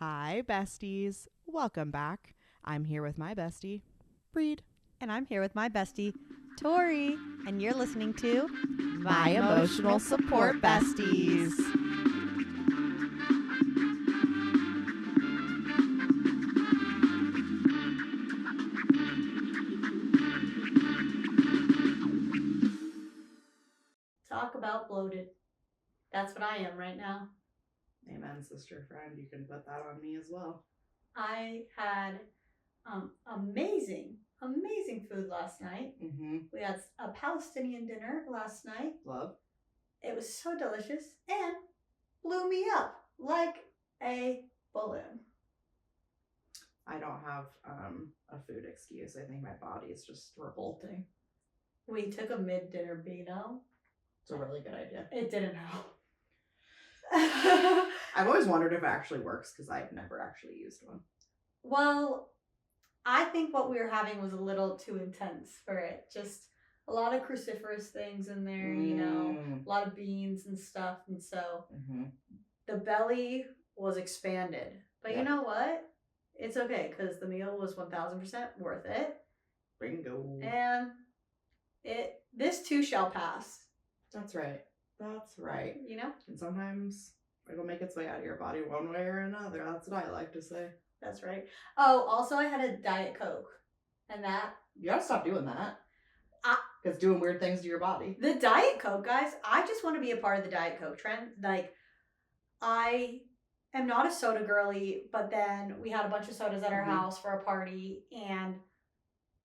Hi, besties. Welcome back. I'm here with my bestie, Reid. And I'm here with my bestie, Tori. And you're listening to My Emotional Support Besties. Talk about bloated. That's what I am right now. Amen, sister friend. You can put that on me as well. I had amazing food last night. Mm-hmm. We had a Palestinian dinner last night. Love. It was so delicious and blew me up like a balloon. I don't have a food excuse. I think my body is just revolting. We took a mid-dinner Beano. It's a really good idea. It didn't help. I've always wondered if it actually works because I've never actually used one. Well, I think what we were having was a little too intense for it. Just a lot of cruciferous things in there, you know, a lot of beans and stuff. And so the belly was expanded. But you know what? It's okay because the meal was 1000% worth it. Bingo. And this too shall pass. That's right. That's right. You know? And sometimes it'll make its way out of your body one way or another. That's what I like to say. That's right. Oh, also I had a Diet Coke. And that... You gotta stop doing that. Because doing weird things to your body. The Diet Coke, guys, I just want to be a part of the Diet Coke trend. Like, I am not a soda girly, but then we had a bunch of sodas at our house for a party, and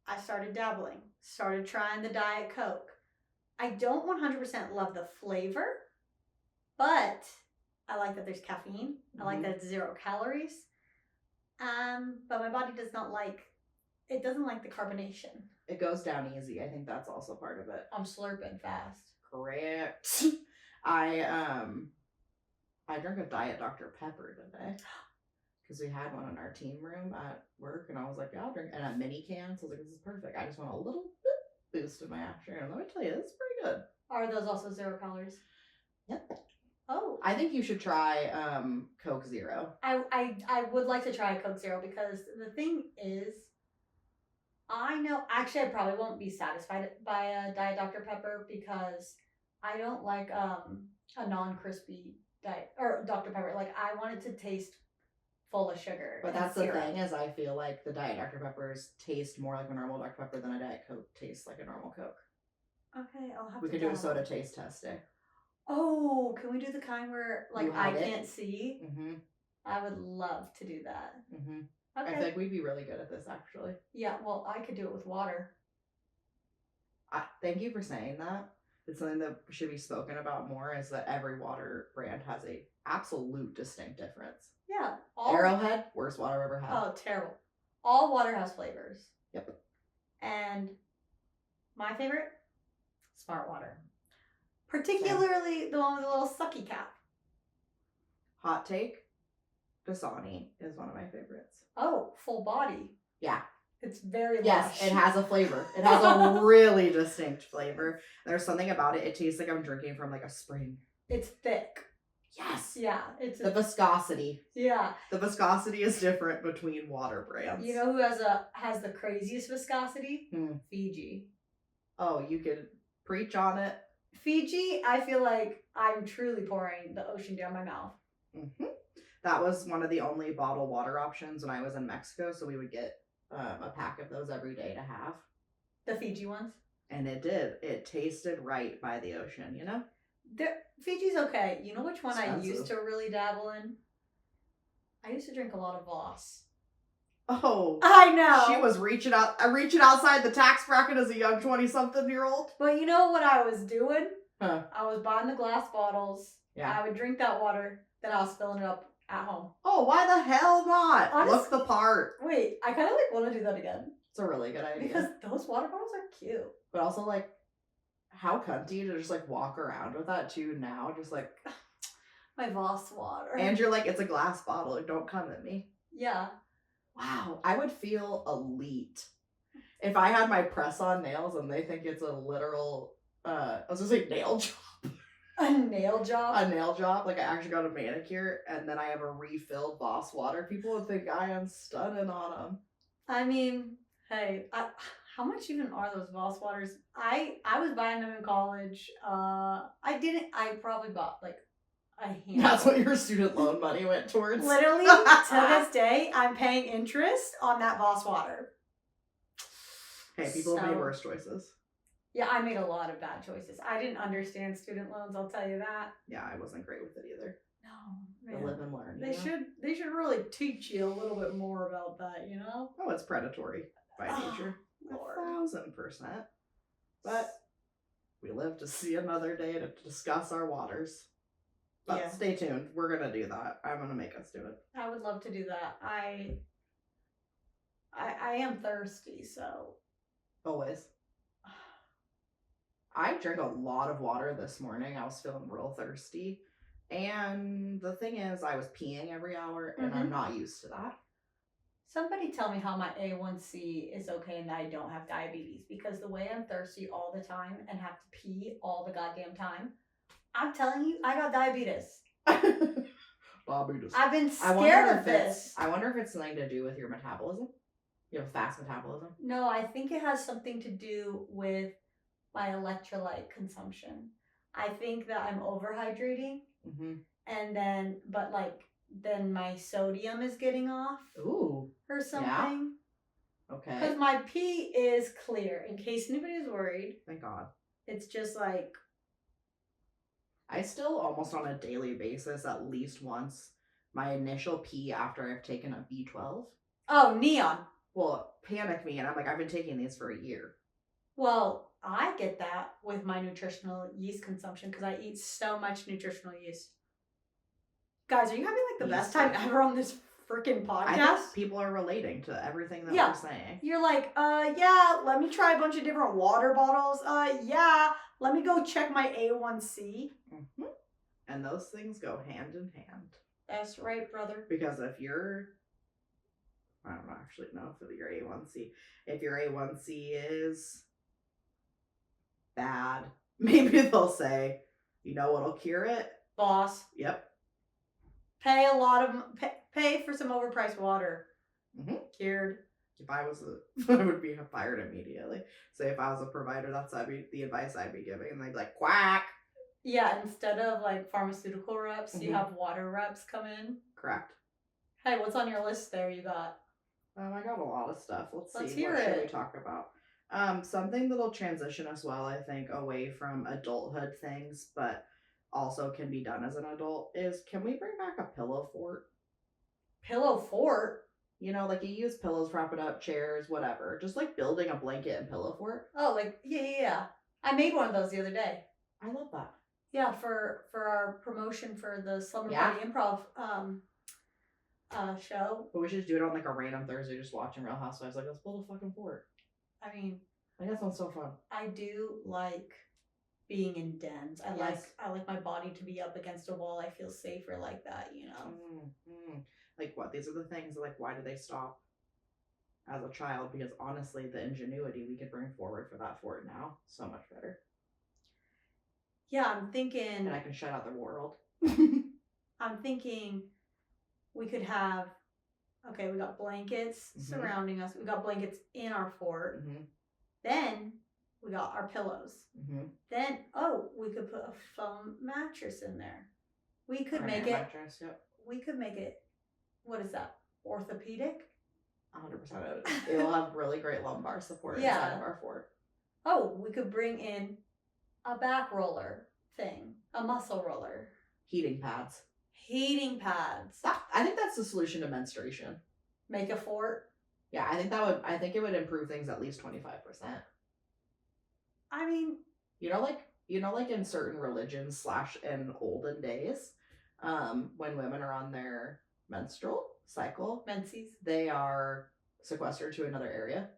I started dabbling. Started trying the Diet Coke. I don't 100% love the flavor, but I like that there's caffeine. I like that it's 0 calories. But my body does not like, it doesn't like the carbonation. It goes down easy. I think that's also part of it. I'm slurping fast. Correct. I drank a Diet Dr. Pepper today. Because we had one in our team room at work, and I was like, yeah, I'll drink. And a mini can, so I was like, this is perfect. I just want a little bit boost in my afternoon. Let me tell you, it's pretty good. Are those also 0 calories? Yep. Oh. I think you should try Coke Zero. I would like to try a Coke Zero because the thing is, I know, actually I probably won't be satisfied by a Diet Dr. Pepper because I don't like a non-crispy Diet, or Dr. Pepper. Like, I want it to taste full of sugar. But that's the thing is I feel like the Diet Dr. Peppers taste more like a normal Dr. Pepper than a Diet Coke tastes like a normal Coke. Okay, I'll have we to could do a soda taste test day. Oh, can we do the kind where, like, I can't see? Mm-hmm. I would love to do that. Mm-hmm. Okay. I feel like we'd be really good at this, actually. Yeah, well, I could do it with water. Thank you for saying that. It's something that should be spoken about more, is that every water brand has a absolute distinct difference. Yeah. Arrowhead, worst water I've ever had. Oh, terrible. All water has flavors. Yep. And my favorite? Smart Water. Particularly the one with a little sucky cap. Hot take, Dasani is one of my favorites. Oh, full body. Yeah. It's very lush. Yes, it has a flavor. It has a really distinct flavor. There's something about it. It tastes like I'm drinking from like a spring. It's thick. Yes. Yeah. It's the viscosity. Yeah. The viscosity is different between water brands. You know who has the craziest viscosity? Fiji. Oh, you could preach on it. Fiji, I feel like I'm truly pouring the ocean down my mouth. Mm-hmm. That was one of the only bottled water options when I was in Mexico, so we would get a pack of those every day to have. The Fiji ones? And it did. It tasted right by the ocean, you know? Fiji's okay. You know which one Expensive. I used to really dabble in? I used to drink a lot of Voss. Oh. I know. She was reaching outside the tax bracket as a young 20-something-year-old. But you know what I was doing? Huh. I was buying the glass bottles. Yeah. I would drink that water. Then I was filling it up at home. Oh, why the hell not? Honestly, look the part. Wait, I kind of like want to do that again. It's a really good idea. Because those water bottles are cute. But also, like, how cunty to just, like, walk around with that, too, now. Just, like... My Voss water. And you're like, it's a glass bottle. Like, don't come at me. Yeah. Wow. I would feel elite if I had my press-on nails and they think it's a literal, I was going to say nail job. A nail job? A nail job. Like, I actually got a manicure, and then I have a refilled Boss water. People would think I am stunning on them. I mean, hey, how much even are those Voss waters? I was buying them in college. I probably bought like a handful. That's what your student loan money went towards. Literally, to this day, I'm paying interest on that Voss water. Hey, people have made worse choices. Yeah, I made a lot of bad choices. I didn't understand student loans, I'll tell you that. Yeah, I wasn't great with it either. No, To man. live and learn. They should really teach you a little bit more about that, you know? Oh, it's predatory by nature. Lord. 1,000%. But we live to see another day to discuss our waters. But Yeah. stay tuned. We're gonna do that. I'm gonna make us do it. I would love to do that. I am thirsty, so Always. I drank a lot of water this morning. I was feeling real thirsty. And the thing is, I was peeing every hour, and I'm not used to that. somebody tell me how my A1C is okay and that I don't have diabetes, because the way I'm thirsty all the time and have to pee all the goddamn time, I'm telling you, I got diabetes. Diabetes. I've been scared of this. I wonder if it's something to do with your metabolism. You have a fast metabolism. No, I think it has something to do with my electrolyte consumption. I think that I'm overhydrating, and then my sodium is getting off. Ooh. Or something. Yeah. Okay. Because my pee is clear, in case anybody's worried. Thank God. It's just like, I still almost on a daily basis, at least once, my initial pee after I've taken a B12. oh, neon. Well, panic me, and I'm like, I've been taking these for a year. Well, I get that with my nutritional yeast consumption because I eat so much nutritional yeast. Guys, are you having like the best time ever on this freaking podcast? I think people are relating to everything that we're saying. You're like, yeah, let me try a bunch of different water bottles. Yeah, let me go check my A1C. And those things go hand in hand. That's right, brother. Because if you're, I don't actually know if your A1C, if your A1C is bad, maybe they'll say, you know what'll cure it? Boss. Yep. Pay a lot of, pay for some overpriced water. Cured. If I was I would be fired immediately. So if I was a provider, that's the advice I'd be giving. And they'd be like, quack. Yeah, instead of like pharmaceutical reps, you have water reps come in. Correct. Hey, what's on your list there you got? I got a lot of stuff. Let's see. Hear what should we it. talk about? Something that'll transition us well, I think, away from adulthood things, but also can be done as an adult, is can we bring back a pillow fort? Pillow fort? You know, like you use pillows, prop it up, chairs, whatever. Just like building a blanket and pillow fort. Oh, like, yeah. I made one of those the other day. I love that. Yeah, for our promotion for the Celebratory Improv show. But we should do it on like a random Thursday, just watching Real Housewives. Like, let's build a fucking fort. I mean, Like, that sounds so fun. I do like being in dens. I like my body to be up against a wall. I feel safer like that, you know. Like what? These are the things. Like, why do they stop as a child? Because honestly, the ingenuity we could bring forward for that fort now, so much better. Yeah, I'm thinking. And I can shut out the world. I'm thinking we could have. Okay, we got blankets surrounding us. We got blankets in our fort. Then we got our pillows. Then, we could put a foam mattress in there. We could make it. Mattress, yep. We could make it. What is that? Orthopedic? 100%. It'll have really great lumbar support inside of our fort. Oh, we could bring in a back roller thing, a muscle roller. Heating pads. I think that's the solution to menstruation. Make a fort. Yeah, I think it would improve things at least 25%. I mean, you know, like in certain religions / in olden days, when women are on their menstrual cycle, menses, they are sequestered to another area.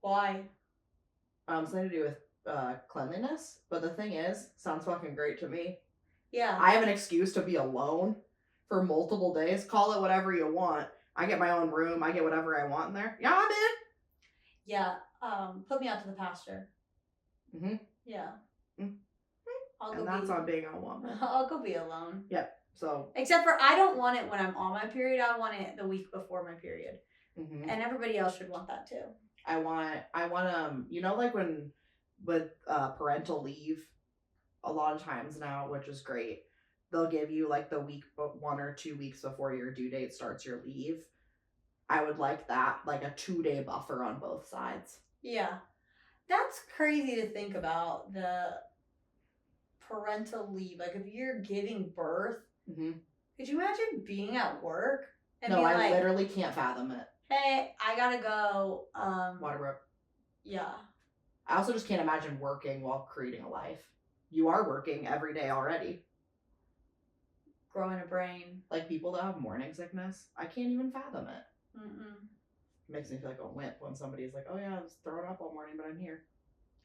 Why? Something to do with cleanliness. But the thing is, sounds fucking great to me. Yeah. I have an excuse to be alone for multiple days. Call it whatever you want. I get my own room. I get whatever I want in there. Yeah, I'm in. Yeah. Put me out to the pasture. Yeah. I'll And that's on being a woman. I'll go be alone. Yep. So. Except for I don't want it when I'm on my period. I want it the week before my period. Mm-hmm. And everybody else should want that too. I want you know, like when with parental leave, a lot of times now, which is great, they'll give you like the week, but 1 or 2 weeks before your due date starts your leave. I would like that, like a 2-day buffer on both sides. Yeah. That's crazy to think about, the parental leave. Like, if you're giving birth, could you imagine being at work and no, being I literally can't fathom it. Hey, I gotta go. Waterbrook. Yeah. I also just can't imagine working while creating a life. You are working every day already. Growing a brain. Like people that have morning sickness, I can't even fathom it. Mm-mm. It makes me feel like a wimp when somebody's like, oh yeah, I was throwing up all morning, but I'm here.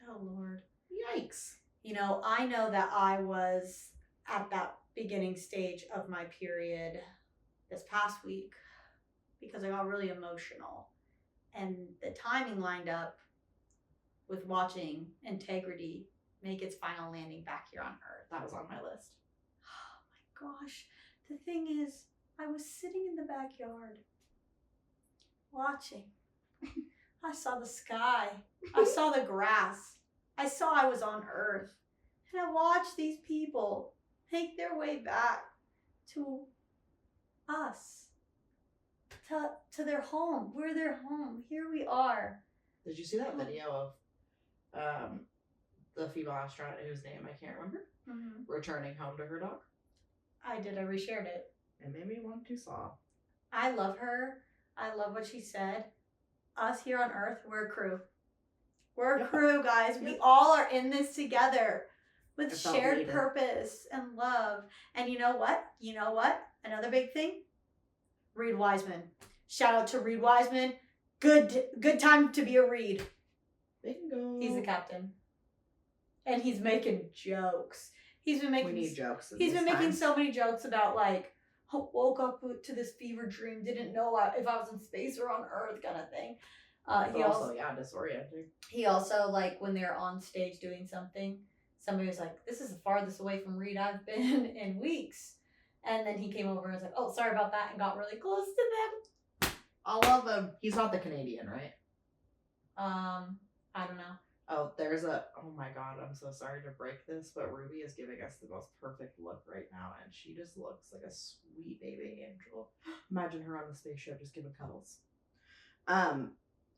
Oh, Lord. Yikes. You know, I know that I was at that beginning stage of my period this past week because I got really emotional. And the timing lined up with watching Integrity make its final landing back here on Earth. That was on my list. Oh my gosh. The thing is, I was sitting in the backyard watching. I saw the sky. I saw the grass. I saw I was on Earth. And I watched these people make their way back to us. To their home. We're their home. Here we are. Did you see that video of the female astronaut whose name I can't remember? Returning home to her dog? I did. I reshared it. It made me want to sob. I love her. I love what she said. Us here on Earth, we're a crew. We're a crew, guys. We all are in this together with shared purpose and love. And you know what? Another big thing? Reid Wiseman. Shout out to Reid Wiseman. Good time to be a Reid. Bingo. He's the captain. And he's making jokes. He's been making. We need jokes. He's been making so many jokes about like, woke up to this fever dream, didn't know if I was in space or on Earth, kind of thing. He also disorienting. He also, like, when they're on stage doing something, somebody was like, "This is the farthest away from Reid I've been in weeks," and then he came over and was like, "Oh, sorry about that," and got really close to them. I love him. He's not the Canadian, right? I don't know. Oh, oh my god, I'm so sorry to break this, but Ruby is giving us the most perfect look right now, and she just looks like a sweet baby angel. Imagine her on the spaceship just giving cuddles.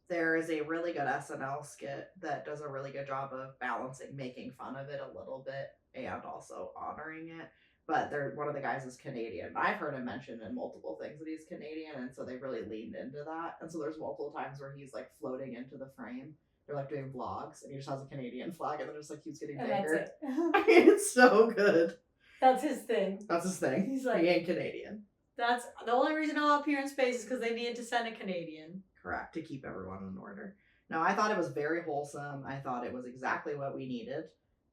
There is a really good SNL skit that does a really good job of balancing making fun of it a little bit and also honoring it. But one of the guys is Canadian. I've heard him mention in multiple things that he's Canadian, and so they really leaned into that. And so there's multiple times where he's like floating into the frame. They're like doing vlogs, and he just has a Canadian flag, and then just like keeps getting bigger. That's it. It's so good. That's his thing. That's his thing. He's like, he ain't Canadian. That's the only reason I'll appear in space is because they needed to send a Canadian. Correct, to keep everyone in order. No, I thought it was very wholesome. I thought it was exactly what we needed,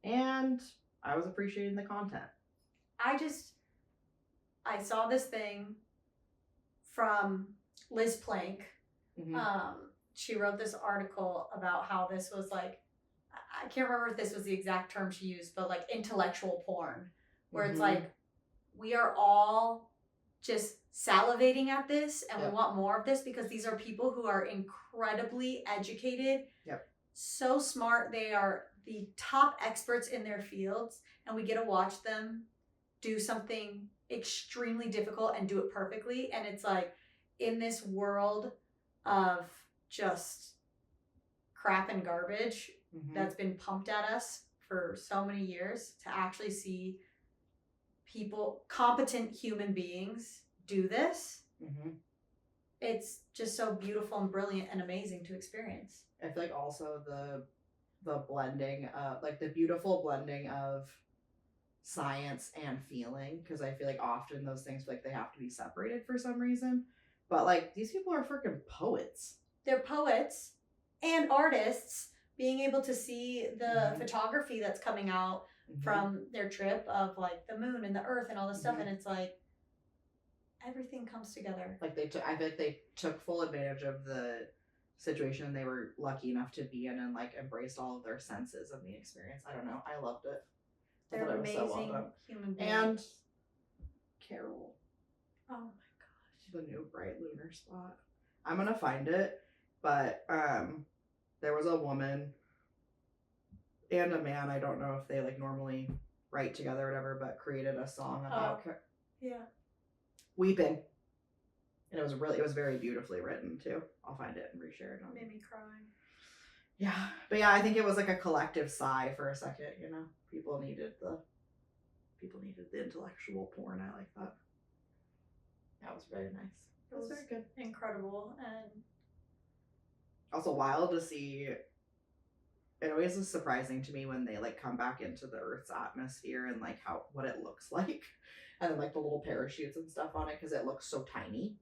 and I was appreciating the content. I saw this thing from Liz Plank. She wrote this article about how this was like, I can't remember if this was the exact term she used, but like intellectual porn, where it's like, we are all just salivating at this and we want more of this because these are people who are incredibly educated, so smart. They are the top experts in their fields, and we get to watch them do something extremely difficult and do it perfectly. And it's like, in this world of just crap and garbage that's been pumped at us for so many years, to actually see people, competent human beings, do this, it's just so beautiful and brilliant and amazing to experience. I feel like also the blending of, like, the beautiful blending of science and feeling, because I feel like often those things feel like they have to be separated for some reason, but like these people are freaking poets. They're poets and artists, being able to see the photography that's coming out from their trip of like the moon and the earth and all this stuff, and it's like everything comes together. Like I feel like they took full advantage of the situation they were lucky enough to be in, and like embraced all of their senses of the experience. I don't know, I loved it. I They're thought it was so well amazing done. human beings. And Carol, oh my gosh. the new bright lunar spot. I'm gonna find it, but there was a woman and a man. I don't know if they like normally write together or whatever, but created a song about Yeah. weeping, and it was very beautifully written too. I'll find it and reshare it. Made me cry. Yeah, but yeah, I think it was like a collective sigh for a second. You know, people needed the intellectual porn. I like that. That was very nice. It was very good. Incredible, and Also wild to see. It always is surprising to me when they like come back into the Earth's atmosphere and like what it looks like, and then like the little parachutes and stuff on it because it looks so tiny.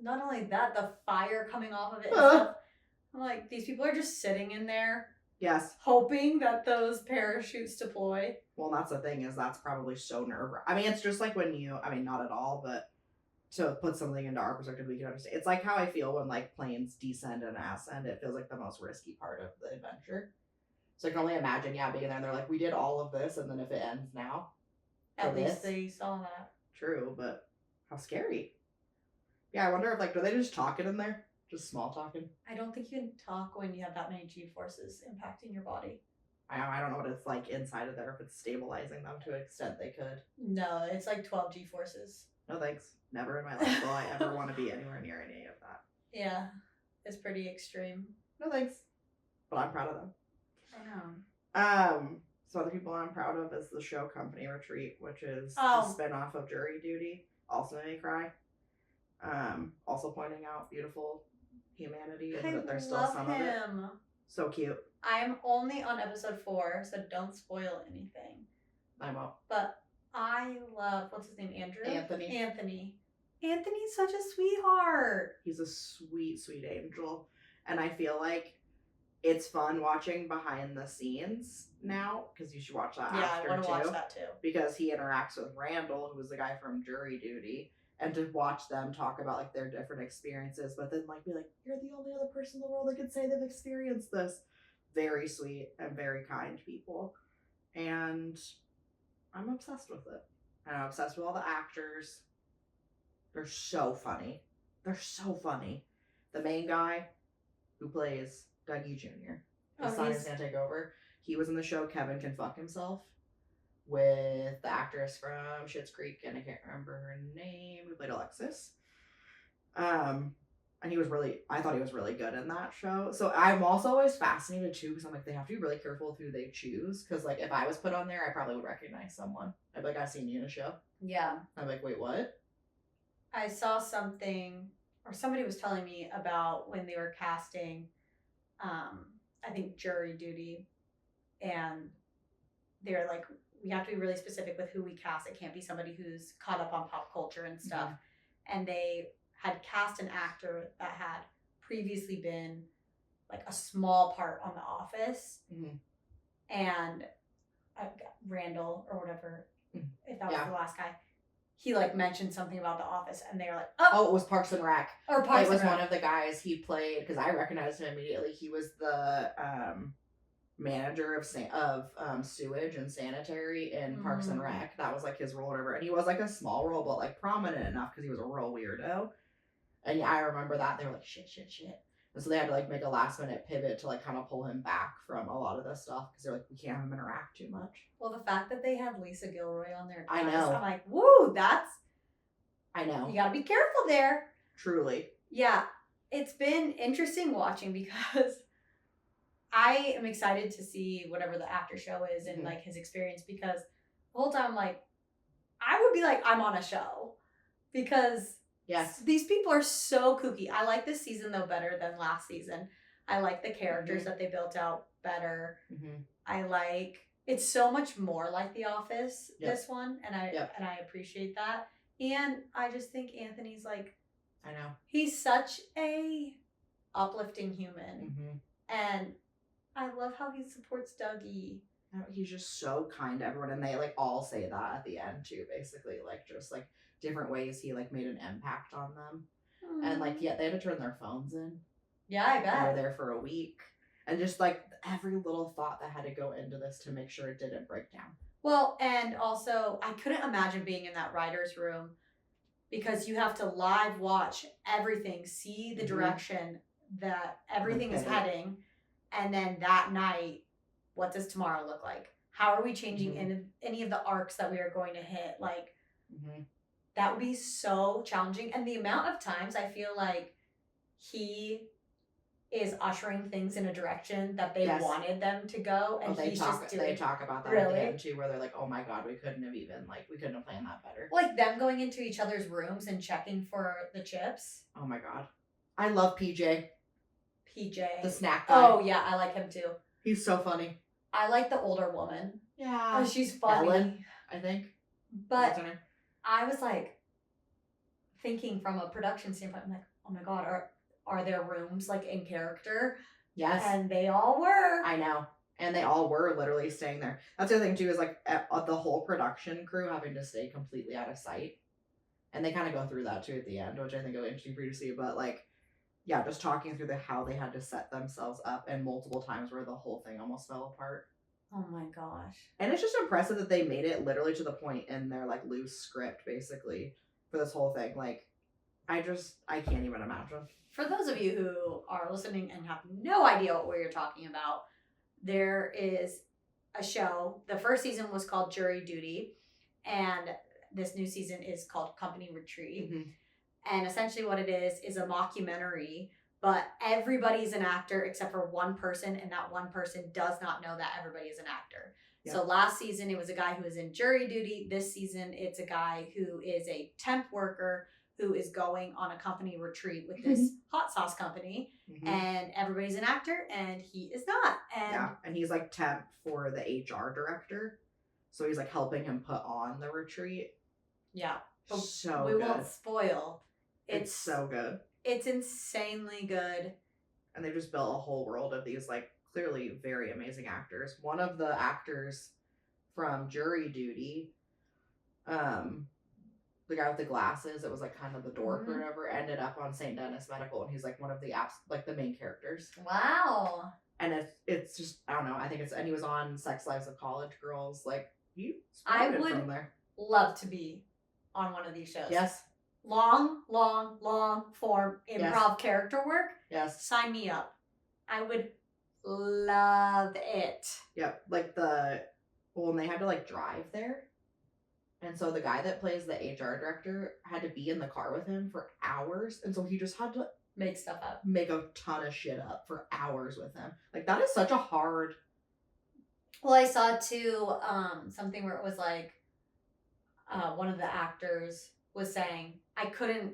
not only that, the fire coming off of it and stuff. I'm like, these people are just sitting in there Yes. hoping that those parachutes deploy. Well, that's the thing is that's probably so I mean, it's just like when not at all, but to put something into our perspective, we can understand. It's like how I feel when like planes descend and ascend. It feels like the most risky part of the adventure. So I can only imagine, being there and they're like, we did all of this, and then if it ends now. At least they saw that. True, but how scary. Yeah, I wonder if like, do they just talking in there? Just small talking? I don't think you can talk when you have that many G-forces impacting your body. I don't know what it's like inside of there, if it's stabilizing them to an extent they could. No, it's like 12 G-forces. No thanks. Never in my life will I ever want to be anywhere near any of that. Yeah, it's pretty extreme. No thanks. But I'm proud of them. I know. So other people I'm proud of is the show Company Retreat, which is the Oh. spinoff of Jury Duty. Also made me cry. Also pointing out beautiful humanity and that there's still some of it. So cute. I'm only on episode 4, so don't spoil anything. I won't. But I love, what's his name, Andrew? Anthony. Anthony's such a sweetheart. He's a sweet, sweet angel. And I feel like it's fun watching behind the scenes now, because you should watch that after, I want to watch that too. Because he interacts with Randall, who was the guy from Jury Duty, and to watch them talk about like their different experiences, but then like be like, you're the only other person in the world that could say they've experienced this. Very sweet and very kind people. And I'm obsessed with it. And I'm obsessed with all the actors. They're so funny. The main guy who plays Dougie Jr. His son is gonna take over. He was in the show Kevin Can Fuck Himself with the actress from Schitt's Creek, and I can't remember her name, who played Alexis. And I thought he was really good in that show. So I'm also always fascinated too, because I'm like, they have to be really careful with who they choose. Because like, if I was put on there, I probably would recognize someone. I'd be like, I've seen you in a show. Yeah. I'm like, wait, what? I saw something, or somebody was telling me about when they were casting, I think Jury Duty, and they're like, we have to be really specific with who we cast. It can't be somebody who's caught up on pop culture and stuff. Mm-hmm. And they had cast an actor that had previously been like a small part on The Office. Mm-hmm. And Randall or whatever, if that was the last guy, he like mentioned something about The Office, and they were like, oh, it was Parks and Rec. Or Parks and Rec. It was one of the guys he played, because I recognized him immediately. He was the manager of sewage and sanitary in Parks and Rec. That was like his role or whatever. And he was like a small role, but like prominent enough because he was a real weirdo. And yeah, I remember that. They were like, shit. And so they had to like make a last minute pivot to like kind of pull him back from a lot of this stuff, because they're like, we can't have him interact too much. Well, the fact that they had Lisa Gilroy on there, I know. I'm like, woo, I know. You gotta be careful there. Truly. Yeah, it's been interesting watching, because I am excited to see whatever the after show is and like his experience, because the whole time I'm like, I would be like, I'm on a show, because these people are so kooky. I like this season though better than last season. I like the characters that they built out better. I like, it's so much more like The Office, this one, and I appreciate that. And I just think Anthony's like, I know, he's such a uplifting human, and I love how he supports Dougie. He's just so kind to everyone, and they like all say that at the end too, basically, like just like different ways he like made an impact on them. And like, they had to turn their phones in. Yeah, I bet. They were there for a week, and just like every little thought that had to go into this to make sure it didn't break down. Well, and also, I couldn't imagine being in that writer's room because you have to live watch everything, see the Mhm. direction that everything is pivot. heading, and then that night, what does tomorrow look like? How are we changing Mhm. any of the arcs that we are going to hit? Like, Mhm. that would be so challenging. And the amount of times I feel like he is ushering things in a direction that they Yes. wanted them to go, and they he's talk. just They doing talk about that at the really end too, where they're like, "Oh my god, we couldn't have planned that better." like them going into each other's rooms and checking for the chips. Oh my god, I love PJ, PJ, the snack guy. oh yeah, I like him too. He's so funny. I like the older woman. Yeah, Oh, she's funny. Ellen, I think. But What's her name? I was like thinking from a production standpoint, I'm like, oh my god, are their rooms like in character? Yes, And they all were. I know. And they all were literally staying there. That's the other thing too, is like the whole production crew having to stay completely out of sight. And they kind of go through that too at the end, which I think will be interesting for you to see. But like, yeah, just talking through how they had to set themselves up, and multiple times where the whole thing almost fell apart. Oh my gosh. And it's just impressive that they made it literally to the point in their like loose script basically for this whole thing. Like, I can't even imagine. For those of you who are listening and have no idea what we're talking about, there is a show. The first season was called Jury Duty, and this new season is called Company Retreat. Mm-hmm. And essentially what it is a mockumentary, but everybody's an actor except for one person, and that one person does not know that everybody is an actor. Yep. So last season it was a guy who was in jury duty. This season it's a guy who is a temp worker who is going on a company retreat with this hot sauce company, and everybody's an actor and he is not. And he's like temp for the HR director, so he's like helping him put on the retreat. Yeah, but so we good. won't spoil. It's so good. It's insanely good. And they just built a whole world of these like clearly very amazing actors. One of the actors from Jury Duty, the guy with the glasses, it was like kind of the dork or whatever, ended up on St. Dennis Medical, and he's like one of the like the main characters. Wow. And it's just, I don't know, I think and he was on Sex Lives of College Girls. Like, I would from there. Love to be on one of these shows. Yes. Long form improv character work. Yes. Sign me up. I would love it. Yep. Like when they had to like drive there. And so the guy that plays the HR director had to be in the car with him for hours. And so he just had to make stuff up. Make a ton of shit up for hours with him. Like, that is such a hard. Well, I saw too something where it was like one of the actors was saying, I couldn't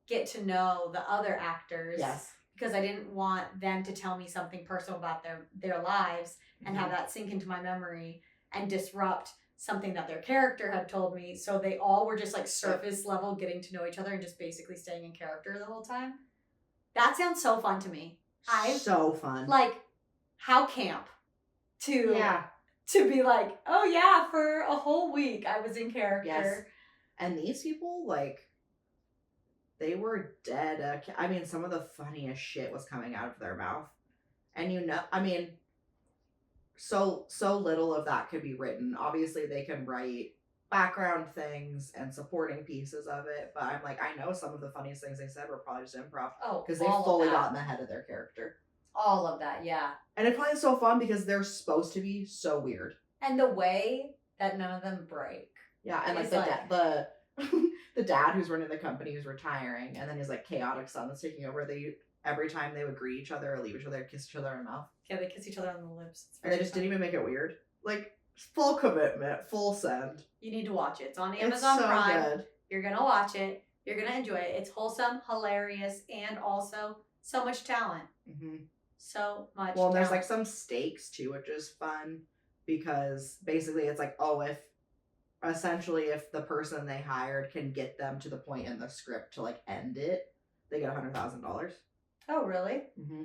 get to know the other actors. Yes. Because I didn't want them to tell me something personal about their lives and have that sink into my memory and disrupt something that their character had told me. So they all were just like surface level getting to know each other and just basically staying in character the whole time. That sounds so fun to me. So fun. Like, how camp to be like, oh yeah, for a whole week I was in character. Yes. And these people, like, they were dead. I mean, some of the funniest shit was coming out of their mouth. And I mean, so little of that could be written. Obviously, they can write background things and supporting pieces of it, but I'm like, I know some of the funniest things they said were probably just improv. Oh, because they fully got in the head of their character. All of that, yeah. And it's probably so fun because they're supposed to be so weird. And the way that none of them break. Yeah, and like the the dad who's running the company who's retiring, and then his like chaotic son that's taking over. Every time they would greet each other or leave each other, kiss each other in the mouth. Yeah, they kiss each other on the lips. And they just didn't even make it weird. Like, full commitment, full send. You need to watch it. It's on Amazon Prime. Good. You're gonna watch it. You're gonna enjoy it. It's wholesome, hilarious, and also so much talent. Mm-hmm. So much. Well, and there's like some stakes too, which is fun because basically it's like, oh, if the person they hired can get them to the point in the script to like end it, they get $100,000. Oh, really? Mm-hmm.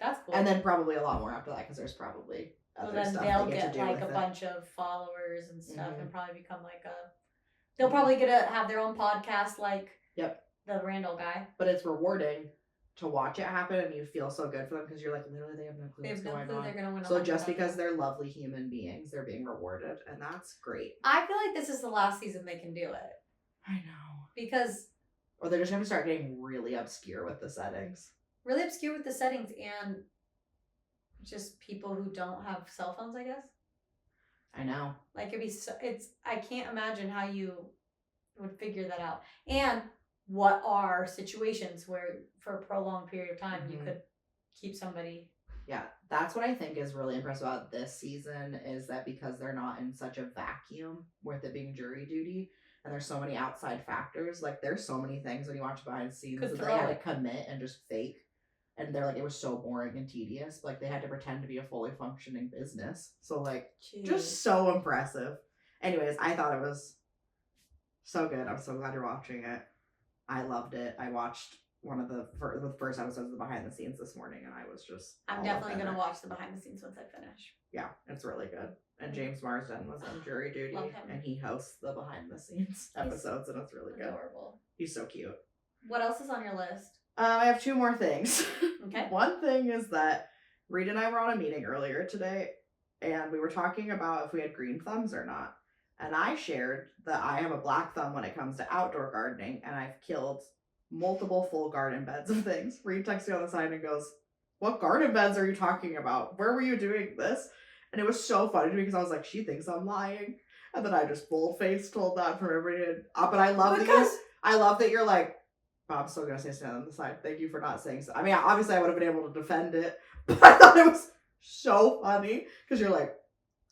That's cool. And then probably a lot more after that because there's probably other stuff they'll they get to do like with a bunch of followers and stuff, and probably become like they'll probably have their own podcast like the Randall guy. But it's rewarding to watch it happen, and you feel so good for them because you're like, literally, they have no clue They what's have no going clue on. they're gonna win. So just $100,000. because they're lovely human beings, they're being rewarded, and that's great. I feel like this is the last season they can do it I know. because Or they're just gonna start getting really obscure with the settings. really obscure with the settings and just people who don't have cell phones, I guess. I know. Like I can't imagine how you would figure that out. And what are situations where for a prolonged period of time you could keep somebody. Yeah, that's what I think is really impressive about this season is that because they're not in such a vacuum with it being jury duty and there's so many outside factors, like there's so many things when you watch behind the scenes that they had to commit and just fake. And they're like, it was so boring and tedious. Like, they had to pretend to be a fully functioning business. So, like, just so impressive. Anyways, I thought it was so good. I'm so glad you're watching it. I loved it. I watched one of the first episodes of the behind the scenes this morning, and I was just. I'm definitely going to watch the behind the scenes once I finish. Yeah, it's really good. And James Marsden was on jury duty, Love him. and he hosts the behind the scenes episodes, and it's really good. Adorable. He's so cute. What else is on your list? I have two more things. Okay. One thing is that Reid and I were on a meeting earlier today, and we were talking about if we had green thumbs or not. And I shared that I have a black thumb when it comes to outdoor gardening, and I've killed multiple full garden beds of things. Reid texts me on the side and goes, "What garden beds are you talking about? Where were you doing this?" And it was so funny to me because I was like, she thinks I'm lying. And then I just bold-faced told that for everybody. But I love that you're like, I'm still gonna say stand on the side. Thank you for not saying so. I mean, obviously I would have been able to defend it, but I thought it was so funny because you're like,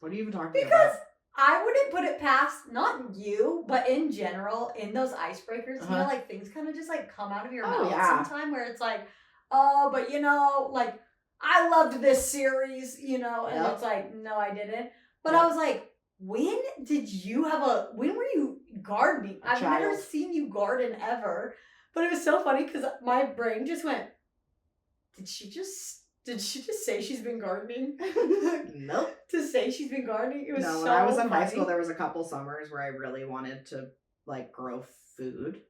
what are you even talking about? Because I wouldn't put it past not you, but in general, in those icebreakers, you know, like things kind of just like come out of your mouth sometime where it's like, oh, but you know, like I loved this series, you know, and it's like, no, I didn't. But I was like, when were you gardening? I've never seen you garden ever. But it was so funny because my brain just went, did she just say she's been gardening? Nope. To say she's been gardening? It was so when I was in funny. high school, there was a couple summers where I really wanted to like grow food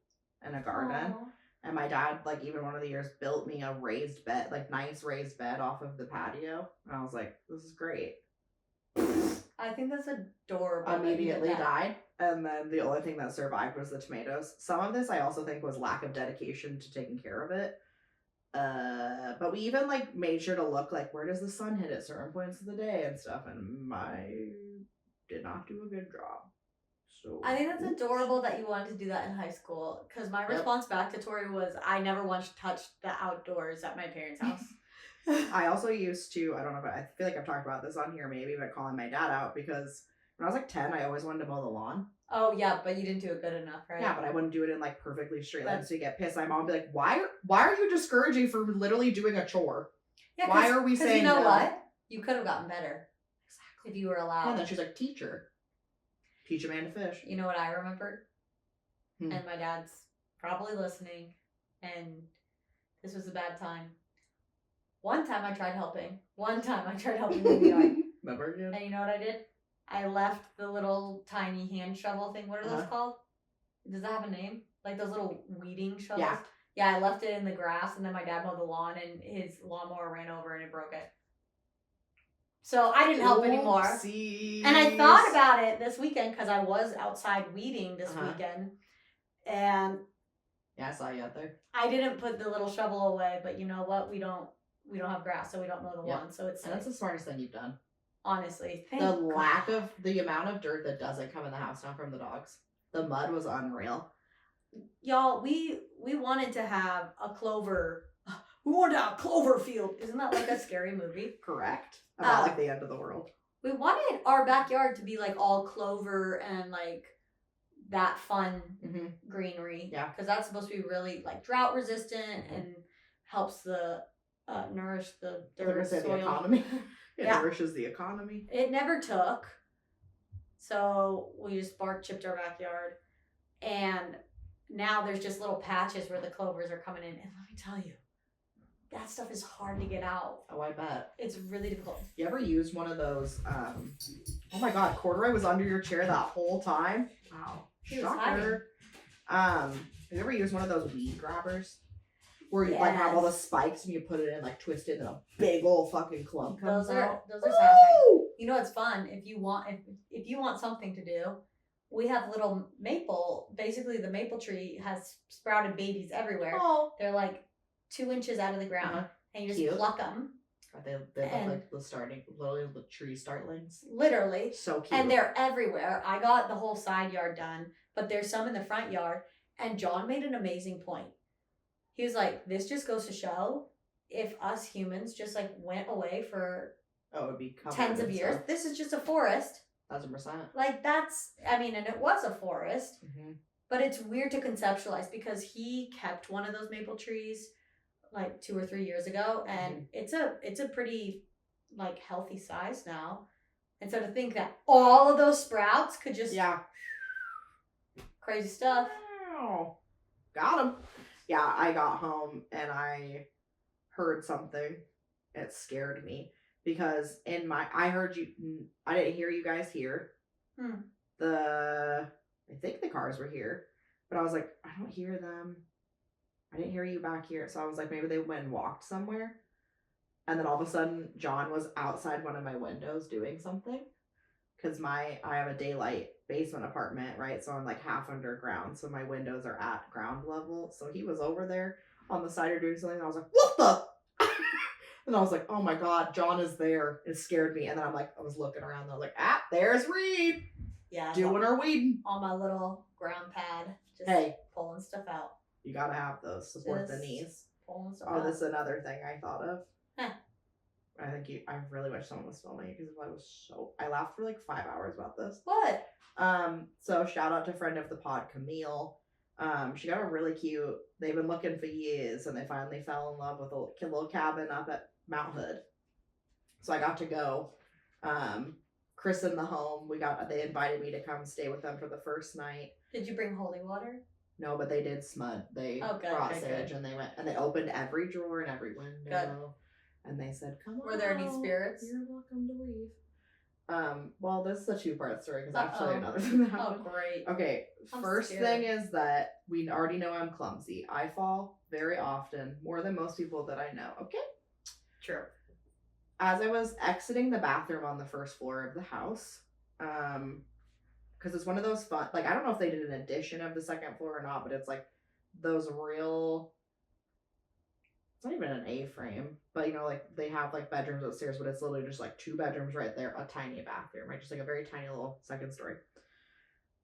in a garden. Aww. And my dad, like even one of the years, built me a raised bed, like nice raised bed off of the patio. And I was like, this is great. I think that's adorable. Immediately died. And then the only thing that survived was the tomatoes. Some of this I also think was lack of dedication to taking care of it. But we even like made sure to look like where does the sun hit at certain points of the day and stuff. And I did not do a good job. So I think that's adorable that you wanted to do that in high school. Because my response back to Tori was, I never once touched the outdoors at my parents' house. I also used to, I don't know if I feel like I've talked about this on here maybe, but calling my dad out because when I was like 10, I always wanted to mow the lawn. Oh, yeah, but you didn't do it good enough, right? Yeah, but I wouldn't do it in like perfectly straight lines. So you get pissed. My mom would be like, why are you discouraging for literally doing a chore? Yeah, why are we saying you know no? what? You could have gotten better. Exactly. If you were allowed. And then she's like, teacher. Teach a man to fish. You know what I remembered? And my dad's probably listening, and this was a bad time. One time I tried helping in the yard. Never again. And you know what I did? I left the little tiny hand shovel thing. What are those called? Does that have a name? Like those little weeding shovels? Yeah. Yeah, I left it in the grass, and then my dad mowed the lawn, and his lawnmower ran over and it broke it. So I didn't help anymore. And I thought about it this weekend because I was outside weeding this weekend. And yeah, I saw you out there. I didn't put the little shovel away, but you know what? We don't have grass, so we don't mow the lawn. So it's that's the smartest thing you've done. Honestly. The amount of dirt that doesn't come in the house now from the dogs. The mud was unreal. Y'all, we wanted to have a clover. We wanted to have a clover field. Isn't that like a scary movie? Correct. About like the end of the world. We wanted our backyard to be like all clover and like that fun greenery. Yeah. Because that's supposed to be really like drought resistant and helps the nourish the dirt soil. The economy. It nourishes the economy. It never took. So we just chipped our backyard. And now there's just little patches where the clovers are coming in. And let me tell you, that stuff is hard to get out. Oh, I bet. It's really difficult. You ever used one of those, oh my god, Corduroy was under your chair that whole time? Wow. Shocker. Have you ever used one of those weed grabbers? where you like have all the Yes. spikes and you put it in, like twist it, and a big old fucking clump comes Those out. are satisfying. Woo! You know, it's fun if you want something to do. We have little maple. Basically, the maple tree has sprouted babies everywhere. Oh, They're like 2 inches out of the ground, Uh-huh. and you just Cute. pluck them. they look And- like literally the tree startlings. Literally. So cute. And they're everywhere. I got the whole side yard done, but there's some in the front yard. And John made an amazing point. He was like, this just goes to show if us humans just like went away for it would be covered tens in of years. stuff. This is just a forest. 1,000%. Like that's, I mean, and it was a forest, Mm-hmm. but it's weird to conceptualize because he kept one of those maple trees like 2 or 3 years ago, and it's a pretty like healthy size now. And so to think that all of those sprouts could just crazy stuff. Wow. Got him. Yeah, I got home and I heard something. It scared me because I heard you. I didn't hear you guys here. I think the cars were here, but I was like, I don't hear them. I didn't hear you back here, so I was like, maybe they went and walked somewhere. And then all of a sudden, John was outside one of my windows doing something. Because I have a daylight basement apartment, right? So I'm like half underground. So my windows are at ground level. So he was over there on the side or doing something. And I was like, what the? And I was like, oh my God, John is there. It scared me. And then I was looking around. And I was like, there's Reid. Yeah. Doing her weeding. On my little ground pad. Just Hey. pulling stuff out. You gotta have those. Support the Just knees. Pulling stuff Oh, out. this is another thing I thought of. Huh. I really wish someone was filming it because I laughed for like 5 hours about this. What? So shout out to friend of the pod, Camille. She got a really cute, they've been looking for years and they finally fell in love with a little cabin up at Mount Hood. So I got to go, christen the home. They invited me to come stay with them for the first night. Did you bring holy water? No, but they did smud. They brought sage and they went and they opened every drawer and every window. Good. And they said, come on. Were there any spirits? You're welcome to leave. Well, this is a 2-part story because actually another thing that Oh, happened. great. Okay, I'm first scared. thing is that we already know I'm clumsy. I fall very often, more than most people that I know. Okay? True. As I was exiting the bathroom on the first floor of the house, because it's one of those fun, like, I don't know if they did an addition of the second floor or not, but it's like those real, it's not even an A-frame, but you know, like they have like bedrooms upstairs, but it's literally just like 2 bedrooms right there, a tiny bathroom, right? Just like a very tiny little second story.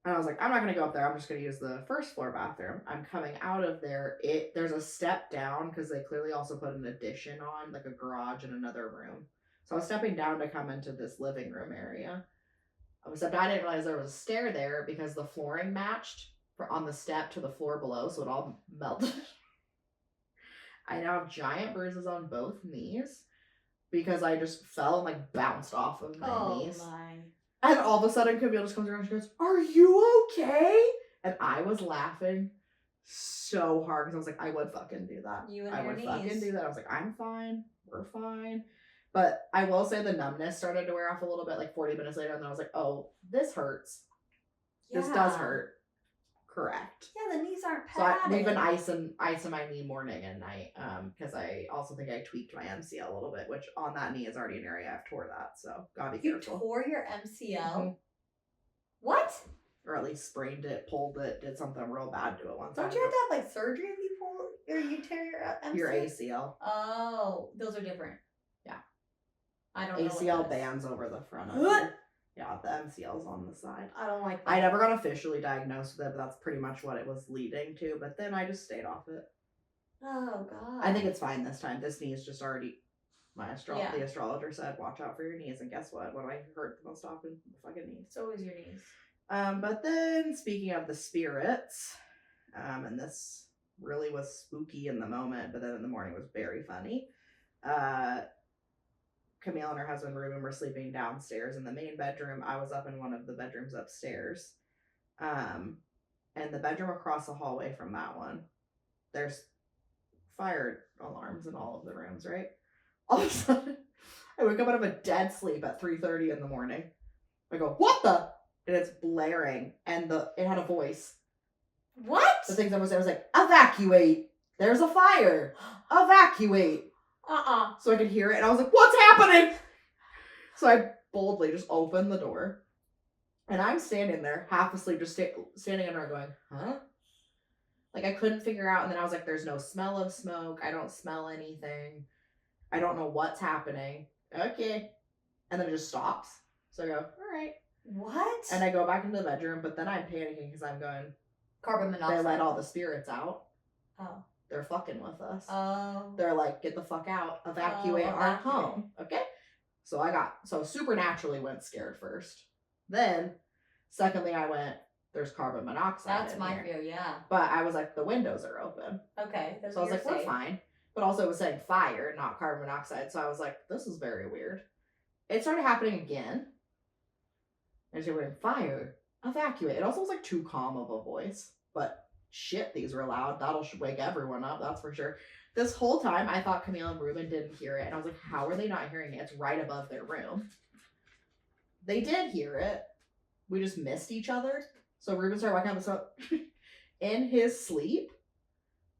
And I was like, I'm not gonna go up there. I'm just gonna use the first floor bathroom. I'm coming out of there. There's a step down because they clearly also put an addition on, like a garage and another room. So I was stepping down to come into this living room area. Except I didn't realize there was a stair there because the flooring matched on the step to the floor below, so it all melted. I now have giant bruises on both knees because I just fell and like bounced off of my knees. Oh my. And all of a sudden Camille just comes around and she goes, are you okay? And I was laughing so hard because I was like, I would fucking do that. You and I your would fucking knees. do that. I was like, I'm fine. We're fine. But I will say the numbness started to wear off a little bit, like 40 minutes later. And then I was like, oh, this hurts. This does hurt. Correct. Yeah, the knees aren't So padded. we've been icing my knee morning and night because I also think I tweaked my MCL a little bit, which on that knee is already an area I've tore that. So gotta be You careful. tore your MCL? Mhm. What? Or at least sprained it, pulled it, did something real bad to it one time. Don't you have to have like surgery if you pull or you tear your MCL? Your ACL. Oh, those are different. Yeah. I don't know. ACL what that is. bands over the front of What? it. Yeah, the MCL's on the side. I don't like that. I never got officially diagnosed with it, but that's pretty much what it was leading to. But then I just stayed off it. Oh god. I think it's fine this time. This knee is just already. Yeah. The astrologer said, "Watch out for your knees." And guess what? What do I hurt the most often? The fucking knees. It's always your knees. But then speaking of the spirits, and this really was spooky in the moment, but then in the morning was very funny. Camille and her husband Ruben were sleeping downstairs in the main bedroom. I was up in one of the bedrooms upstairs. And the bedroom across the hallway from that one, there's fire alarms in all of the rooms, right? All of a sudden, I wake up out of a dead sleep at 3:30 in the morning. I go, what the? And it's blaring, and it had a voice. What? The things I was like, evacuate. there's a fire. Evacuate. So I could hear it, and I was like, what's happening? So I boldly just opened the door, and I'm standing there, half asleep, just standing in there going, huh? Like, I couldn't figure out, and then I was like, there's no smell of smoke. I don't smell anything. I don't know what's happening. Okay. And then it just stops. So I go, all right. What? And I go back into the bedroom, but then I'm panicking because I'm going, Carbon monoxide. they let all the spirits out. Oh. They're fucking with us. Oh. They're like, get the fuck out. Evacuate our home. Okay? So supernaturally went scared first. Then, secondly, I went, there's carbon monoxide. That's my fear, yeah. But I was like, the windows are open. Okay. So I was like, we're fine. But also it was saying fire, not carbon monoxide. So I was like, this is very weird. It started happening again. And they were in fire, evacuate. It also was like too calm of a voice. But shit, these were loud. That'll wake everyone up, that's for sure. This whole time, I thought Camille and Ruben didn't hear it. And I was like, how are they not hearing it? It's right above their room. They did hear it. We just missed each other. So Ruben started waking up. So in his sleep,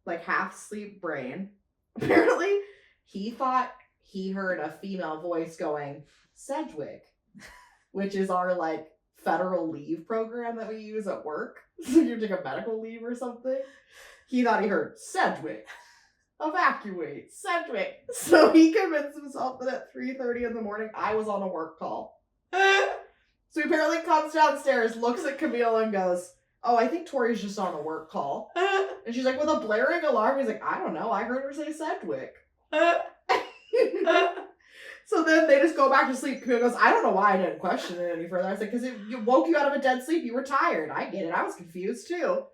like half sleep brain, apparently, he thought he heard a female voice going, Sedgwick, which is our like federal leave program that we use at work. So you take a medical leave or something. He thought he heard Sedgwick. Evacuate. Sedgwick. So he convinced himself that at 3:30 in the morning I was on a work call. So he apparently comes downstairs, looks at Camille and goes, oh, I think Tori's just on a work call. And she's like, with a blaring alarm. He's like, I don't know. I heard her say Sedgwick. So then they just go back to sleep. Camille goes, I don't know why I didn't question it any further. I was like, because it woke you out of a dead sleep. You were tired. I get it. I was confused too.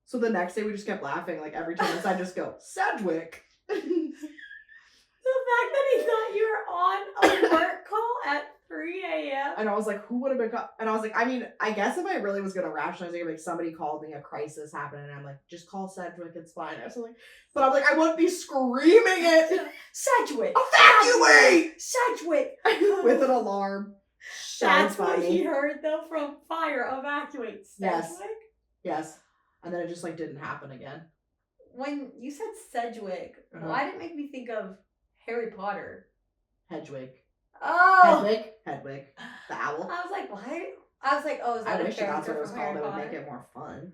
So the next day we just kept laughing. Like every time I just go, Sedgwick. The fact that he thought you were on a work call at 3 a.m. And I was like, who would have been and I was like, I mean, I guess if I really was gonna rationalize it, like somebody called me, a crisis happened, and I'm like, just call Sedgwick, it's fine. I was like, but I'm like, I wouldn't be screaming it. Sedgwick! Evacuate! Sedgwick! With an alarm. That's what he heard though from fire. Evacuate. Sedgwick? Yes. And then it just like didn't happen again. When you said Sedgwick, why did it make me think of Harry Potter? Hedwig. Oh! Hedwig. The owl. I was like, why? I was like, oh, is that I a wish that's what it was from called. Harry It would Potter? make it more fun.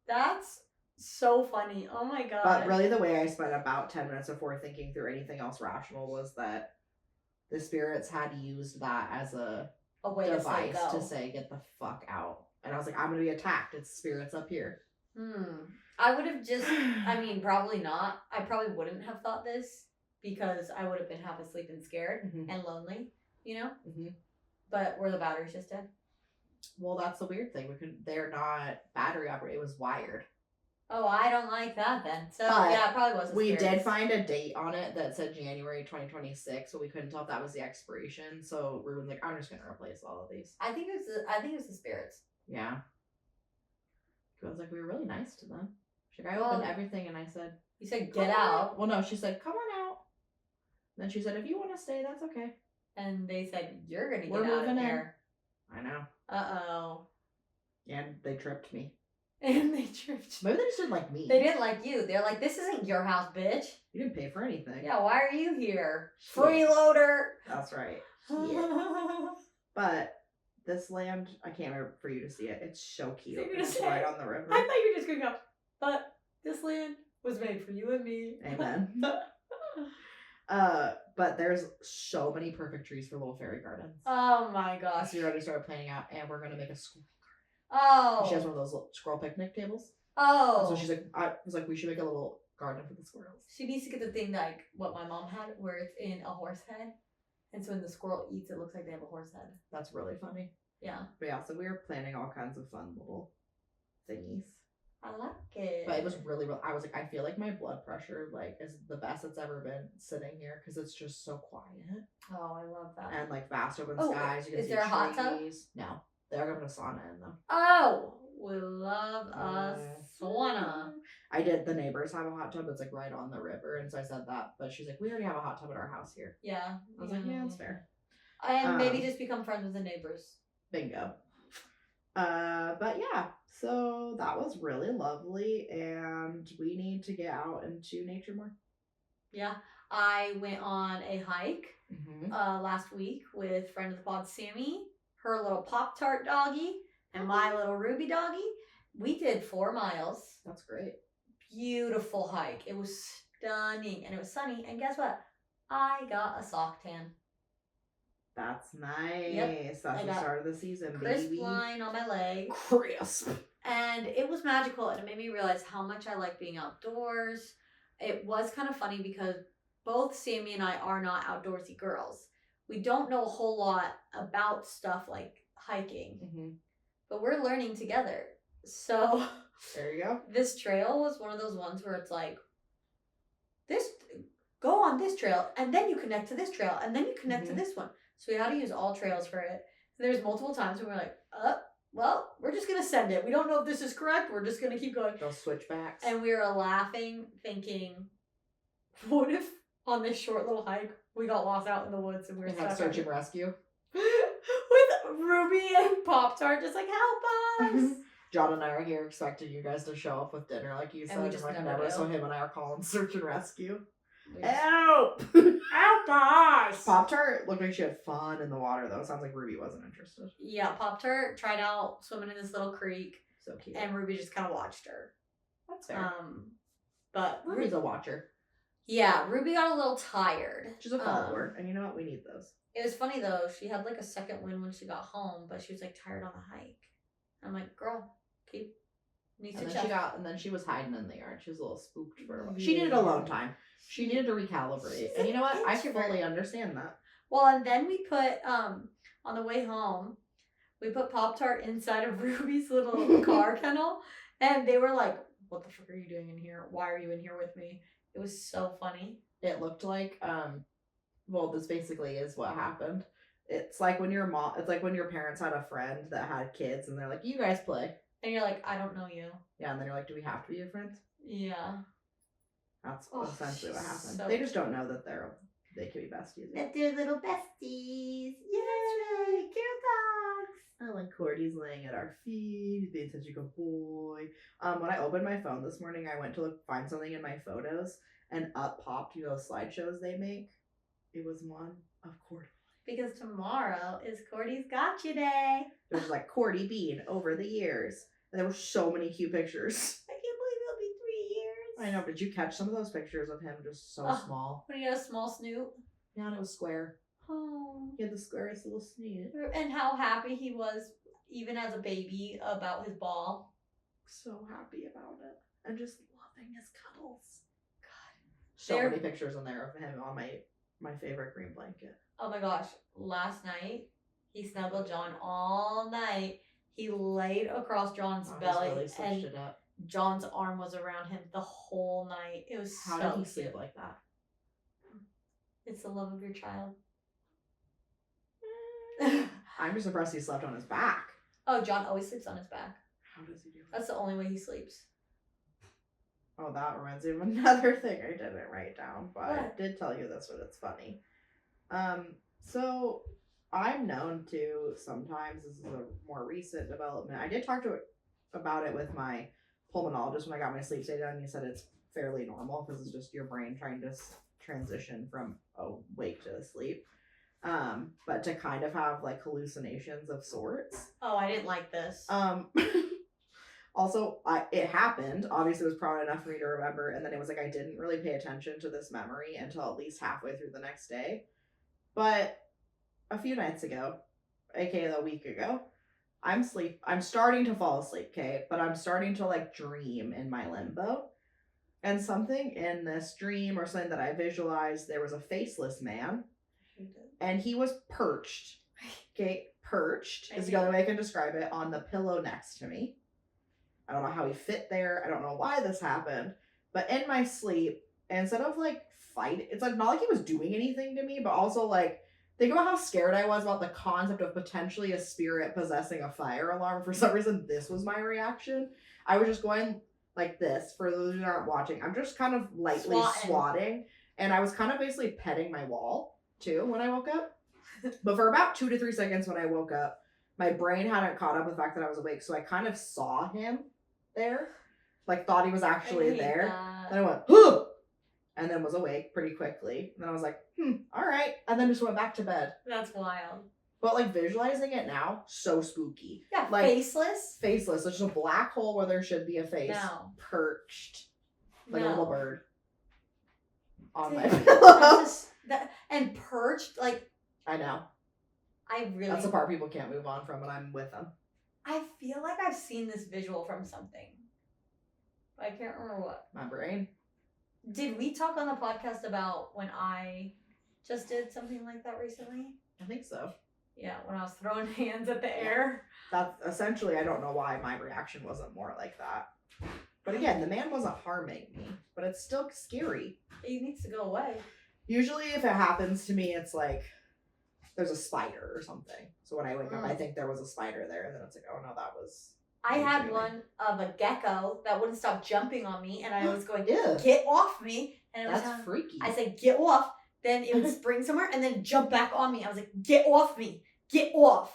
That's so funny. Oh my god. But really the way I spent about 10 minutes before thinking through anything else rational was that the spirits had used that as a way device to say get the fuck out. And I was like, I'm gonna be attacked. It's spirits up here. I would have just, I mean, probably not. I probably wouldn't have thought this because I would have been half asleep and scared and lonely, you know? But were the batteries just dead? Well, that's the weird thing. They're not battery operated. It was wired. Oh, I don't like that then. So, but yeah, it probably wasn't. We did find a date on it that said January 2026, but we couldn't tell if that was the expiration. So Ruben's like, I'm just gonna replace all of these. I think it was the spirits. Yeah. I was like, we were really nice to them. She's like, I opened everything and I said, you said get out. Well, no, she said, come on out. Then she said, if you want to stay, that's okay. And they said, you're gonna We're get out moving of in. here. I know. Uh-oh. And they tripped me. And they tripped. Maybe they just didn't like me. They didn't like you. They're like, this isn't your house, bitch. You didn't pay for anything. Yeah, why are you here? Shit. Freeloader. That's right. But this land, I can't wait for you to see it. It's so cute. It's right on the river. I thought you were just going to go, but this land was made for you and me. Amen. But there's so many perfect trees for little fairy gardens. Oh my gosh. So we already started planning out, and we're gonna make a squirrel garden. Oh. She has one of those little squirrel picnic tables. Oh. So she's like, I was like, we should make a little garden for the squirrels. She needs to get the thing like what my mom had, where it's in a horse head, and so when the squirrel eats, it looks like they have a horse head. That's really funny. Yeah. But yeah, so we were planning all kinds of fun little thingies. I like it. But it was really, I was like, I feel like my blood pressure like is the best it's ever been sitting here because it's just so quiet. Oh, I love that. And like vast open skies. You can is see there a hot tub? No, they're gonna put a sauna in them. Oh, we love a sauna. I did. The neighbors have a hot tub that's like right on the river, and so I said that. But she's like, we already have a hot tub at our house here. Yeah. I was like, yeah, that's fair. And maybe just become friends with the neighbors. Bingo. But yeah, so that was really lovely, and we need to get out into nature more. Yeah, I went on a hike Mm-hmm. last week with friend of the pod Sammy, her little Pop-Tart doggy, and my little Ruby doggy. We did 4 miles. That's great. Beautiful hike. It was stunning, and it was sunny. And guess what? I got a sock tan. That's nice. Yep. That's I the got start of the season, Crisp baby. line on my leg. Crisp. And it was magical, and it made me realize how much I like being outdoors. It was kind of funny because both Sammy and I are not outdoorsy girls. We don't know a whole lot about stuff like hiking, Mm-hmm. but we're learning together. So there you go. This trail was one of those ones where it's like, go on this trail, and then you connect to this trail, and then you connect to this one. So we had to use all trails for it. And there's multiple times when we're like, well, we're just going to send it. We don't know if this is correct. We're just going to keep going. Those switchbacks. And we were laughing, thinking, what if on this short little hike, we got lost out in the woods and we were like search and rescue? With Ruby and Pop-Tart just like, help us. John and I are here expecting you guys to show up with dinner like you said. And we just like never do. So him and I are calling search and rescue. Just, Help! help us! Pop-Tart looked like she had fun in the water though. Sounds like Ruby wasn't interested. Yeah, Pop-Tart tried out swimming in this little creek. So cute. And Ruby just kind of watched her. That's fair. But Ruby's a watcher. Yeah, Ruby got a little tired. She's a follower. And you know what? We need those. It was funny though. She had like a second wind when she got home, but she was like tired on the hike. I'm like, girl, needs to check. And then she was hiding in the yard. She was a little spooked for a while. She needed alone time. She needed to recalibrate. And you know what? I fully understand that. Well, and then we put on the way home, we put Pop-Tart inside of Ruby's little car kennel, and they were like, "What the fuck are you doing in here? Why are you in here with me?" It was so funny. It looked like well, this basically is what happened. It's like when your parents had a friend that had kids and they're like, "You guys play." And you're like, "I don't know you." Yeah, and then you're like, "Do we have to be your friends?" Yeah. That's essentially what happened. So they just don't know that they can be besties. That they're little besties. Yay! Cute dogs. I like Cordy's laying at our feet. He's being such a good boy. When I opened my phone this morning, I went to find something in my photos, and up popped, those slideshows they make. It was one of Cordy. Because tomorrow is Cordy's Gotcha Day. It was like Cordy Bean over the years. And there were so many cute pictures. I can't believe it'll be 3 years. I know, did you catch some of those pictures of him just so small? When he had a small snoot. Yeah, and it was square. Oh. He had the squarest little snoot. And how happy he was, even as a baby, about his ball. So happy about it. And just loving his cuddles. God. So many pictures in there of him on my favorite green blanket. Oh my gosh. Last night, he snuggled John all night. He laid across John's belly Really switched it up. John's arm was around him the whole night. It was How so did he sleep cute. like that? It's the love of your child. I'm just impressed he slept on his back. Oh, John always sleeps on his back. How does he do that? That's the only way he sleeps. Oh, that reminds me of another thing I didn't write down, but I What? did tell you this one. It's funny. So I'm known to sometimes, this is a more recent development. I did talk about it with my pulmonologist when I got my sleep study done. He said it's fairly normal because it's just your brain trying to transition from awake to sleep. But to kind of have like hallucinations of sorts. Oh, I didn't like this. Also, it happened. Obviously, it was probably enough for me to remember. And then it was like I didn't really pay attention to this memory until at least halfway through the next day. But a few nights ago, aka a week ago, I'm starting to fall asleep, okay? But I'm starting to like dream in my limbo. And something in this dream or something that I visualized, there was a faceless man. And he was perched. Okay, perched is the only way I can describe it, on the pillow next to me. I don't know how he fit there. I don't know why this happened. But in my sleep, instead of like fight, it's like not like he was doing anything to me, but also like think about how scared I was about the concept of potentially a spirit possessing a fire alarm. For some reason, this was my reaction. I was just going like this. For those who aren't watching, I'm just kind of lightly swatting. And I was kind of basically petting my wall too when I woke up. But for about 2 to 3 seconds when I woke up, my brain hadn't caught up with the fact that I was awake, so I kind of saw him there, like thought he was actually hate there. that. Then I went, huh! And then was awake pretty quickly. And then I was like, all right. And then just went back to bed. That's wild. But like visualizing it now, so spooky. Yeah, Like faceless. Faceless. There's just a black hole where there should be a face. No. Perched. Like a No. little bird. On my Dude, pillow. and perched, like, I know. I really. That's the part people can't move on from when I'm with them. I feel like I've seen this visual from something. But I can't remember what. My brain. Did we talk on the podcast about when I just did something like that recently? I think so. Yeah, when I was throwing hands at the air. That's essentially, I don't know why my reaction wasn't more like that. But again, the man wasn't harming me, but it's still scary. It needs to go away. Usually if it happens to me, it's like there's a spider or something. So when I wake up, I think there was a spider there, and then it's like, oh no, that was... I had dreaming. one of a gecko that wouldn't stop jumping on me, and I was going, Ew. get off me. And it was That's freaky. I said, get off. Then it would spring somewhere and then jump back on me. I was like, get off me. Get off.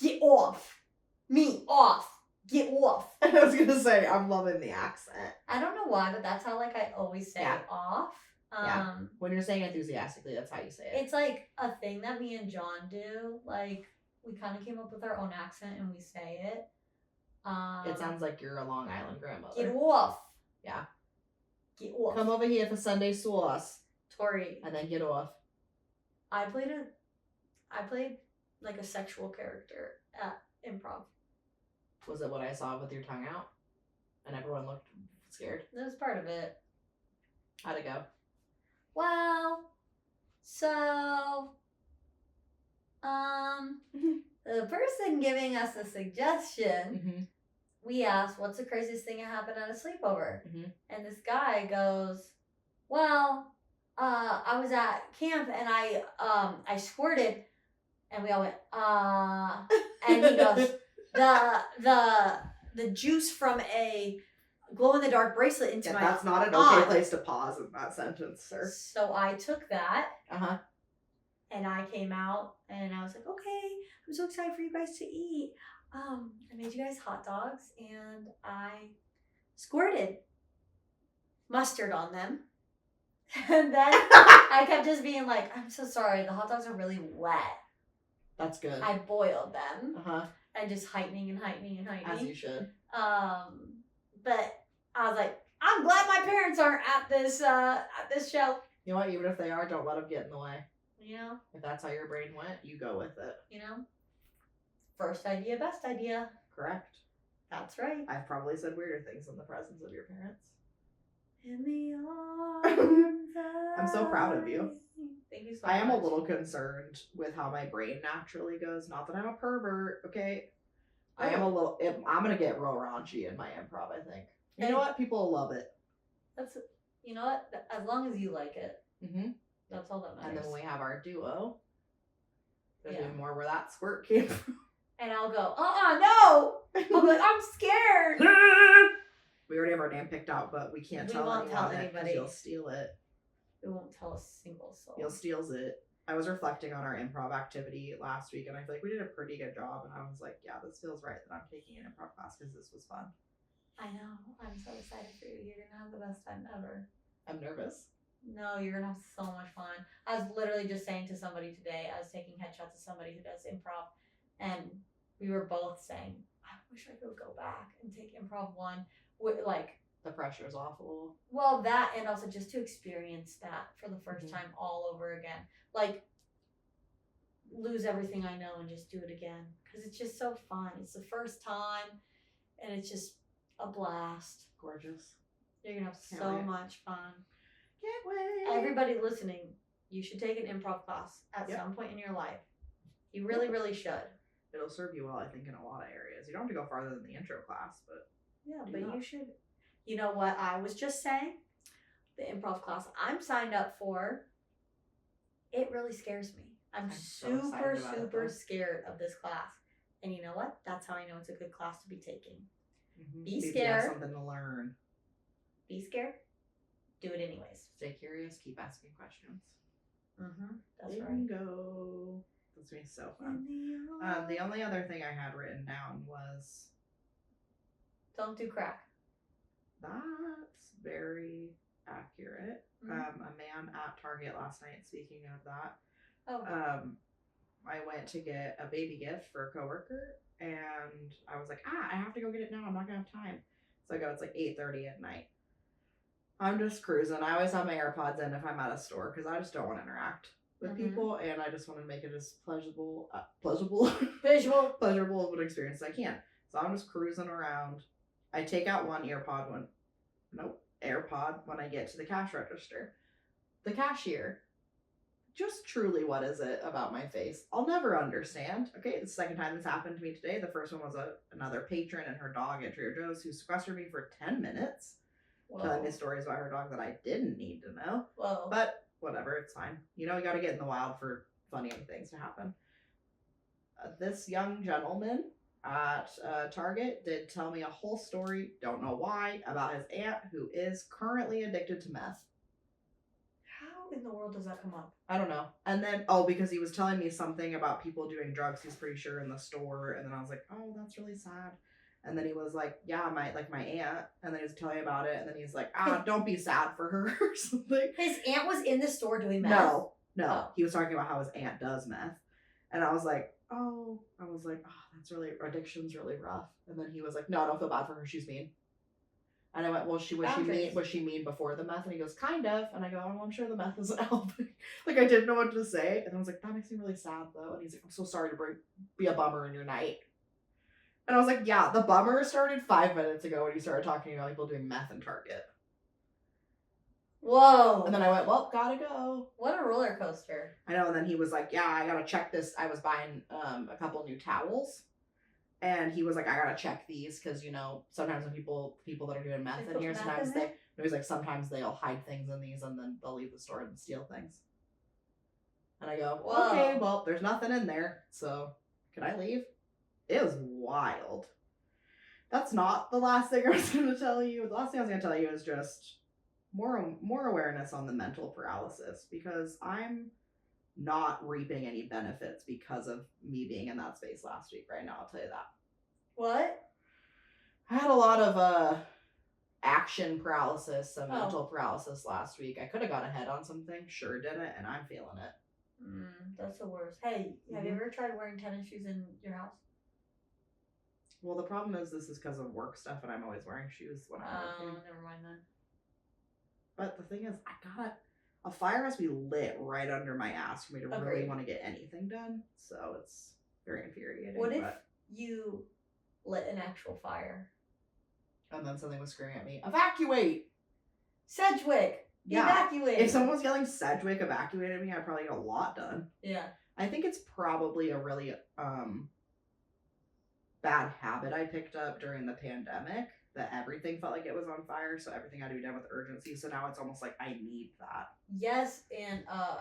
Get off. Me off. Get off. I was gonna say, I'm loving the accent. I don't know why, but that's how like I always say Yeah. off. Yeah. When you're saying enthusiastically, that's how you say it. It's like a thing that me and John do. Like we kind of came up with our own accent and we say it. It sounds like you're a Long Island grandmother. Get off. Yeah. Get off. Come over here for Sunday sauce. Tori. And then get off. I played like a sexual character at improv. Was it what I saw with your tongue out? And everyone looked scared? That was part of it. How'd it go? Well, so, the person giving us a suggestion, Mm-hmm. we asked, what's the craziest thing that happened at a sleepover? Mm-hmm. And this guy goes, well, I was at camp and I squirted, and we all went, and he goes, the juice from a glow-in-the-dark bracelet into my That's not an eye. okay place to pause in that sentence, sir. So I took that, Uh-huh. and I came out, and I was like, okay, I'm so excited for you guys to eat. I made you guys hot dogs, and I squirted mustard on them. And then I kept just being like, I'm so sorry, the hot dogs are really wet. That's good. I boiled them, Uh-huh. and just heightening and heightening and heightening. As you should. But I was like, I'm glad my parents aren't at this show. You know what? Even if they are, don't let them get in the way. You know? If that's how your brain went, you go with it. You know? First idea, best idea. Correct. That's right. I've probably said weirder things in the presence of your parents. In the arms I'm so proud of you. Thank you so I am a much. little concerned with how my brain naturally goes. Not that I'm a pervert, okay? I am a little... I'm going to get real raunchy in my improv, I think. You know what? People will love it. That's, you know what? As long as you like it, Mm-hmm. that's all that matters. And then when we have our duo, there's Yeah. even more where that squirt came from. And I'll go, no! I'll be like, I'm scared. We already have our name picked out, but we can't We tell won't anyone tell it 'cause anybody. you'll steal it. We won't tell a single soul. You'll steals it. I was reflecting on our improv activity last week, and I feel like we did a pretty good job. And I was like, yeah, this feels right that I'm taking an improv class because this was fun. I know. I'm so excited for you. You're gonna have the best time ever. I'm nervous. No, you're gonna have so much fun. I was literally just saying to somebody today, I was taking headshots to somebody who does improv, and we were both saying, I wish I could go back and take improv one with like, The pressure's off a little. well, that, and also just to experience that for the 1st Mhm. time all over again. Like, lose everything I know and just do it again. Because it's just so fun. It's the first time, and it's just a blast. Gorgeous. You're going to have Can't so wait. much fun. Can't wait. Everybody listening, you should take an improv class at Yep. some point in your life. You really, really should. It'll serve you well, I think, in a lot of areas. You don't have to go farther than the intro class, but Yeah, Do but that. you should. You know what I was just saying? The improv class I'm signed up for, it really scares me. I'm so excited super, about it, super though. scared of this class. And you know what? That's how I know it's a good class to be taking. Be maybe you have scared. something to learn. Be scared. Do it anyways. Stay curious. Keep asking questions. Mm-hmm. That's Bingo. right. That's gonna be so fun. The only other thing I had written down was Don't do crack. that's very accurate. Mhm. A man at Target last night. Speaking of that, Oh. I went to get a baby gift for a coworker, and I was like, I have to go get it now. I'm not gonna have time. So I go. It's like 8:30 at night. I'm just cruising. I always have my AirPods in if I'm at a store because I just don't want to interact with people, and I just want to make it as pleasurable Visual. pleasurable of an experience as I can. So I'm just cruising around. I take out one AirPod when I get to the cash register. The cashier, just truly, what is it about my face? I'll never understand. Okay, the second time this happened to me today. The first one was another patron and her dog at Trader Joe's who sequestered me for 10 minutes. Whoa. Telling me stories about her dog that I didn't need to know. Whoa. But whatever, it's fine. You know, you got to get in the wild for funny things to happen. This young gentleman at Target did tell me a whole story, don't know why, about his aunt who is currently addicted to meth. How in the world does that come up? I don't know. And then, because he was telling me something about people doing drugs, he's pretty sure, in the store. And then I was like, oh, that's really sad. And then he was like, yeah, my aunt. And then he was telling me about it. And then he's like, don't be sad for her or something. His aunt was in the store doing meth? No. Oh. He was talking about how his aunt does meth. And I was like, that's really, addiction's really rough. And then he was like, no, don't feel bad for her. She's mean. And I went, well, was she mean before the meth? And he goes, kind of. And I go, oh, I'm sure the meth isn't helping. Like, I didn't know what to say. And I was like, that makes me really sad, though. And he's like, I'm so sorry to be a bummer in your night. And I was like, yeah, the bummer started 5 minutes ago when you started talking about people doing meth in Target. Whoa. And then I went, well, gotta go. What a roller coaster. I know. And then he was like, yeah, I gotta check this. I was buying a couple new towels. And he was like, I gotta check these because, you know, sometimes when people that are doing meth in here, sometimes they'll hide things in these and then they'll leave the store and steal things. And I go, whoa. Okay, well, there's nothing in there. So can I leave? It was wild. That's not the last thing I was going to tell you. The last thing I was going to tell you is just more awareness on the mental paralysis because I'm not reaping any benefits because of me being in that space last week right now. I'll tell you that. What? I had a lot of action paralysis and mental paralysis last week. I could have got ahead on something. Sure didn't, and I'm feeling it. That's the worst. Hey, have you ever tried wearing tennis shoes in your house? Well, the problem is this is because of work stuff, and I'm always wearing shoes when I'm working. Oh, never mind then. But the thing is, a fire has to be lit right under my ass for me to really want to get anything done. So it's very infuriating. What if you lit an actual fire? And then something was screaming at me, evacuate! Sedgwick! Yeah. Evacuate! If someone was yelling Sedgwick evacuated me, I'd probably get a lot done. Yeah. I think it's probably a really bad habit I picked up during the pandemic that everything felt like it was on fire, so everything had to be done with urgency. So now it's almost like I need that. Yes, and I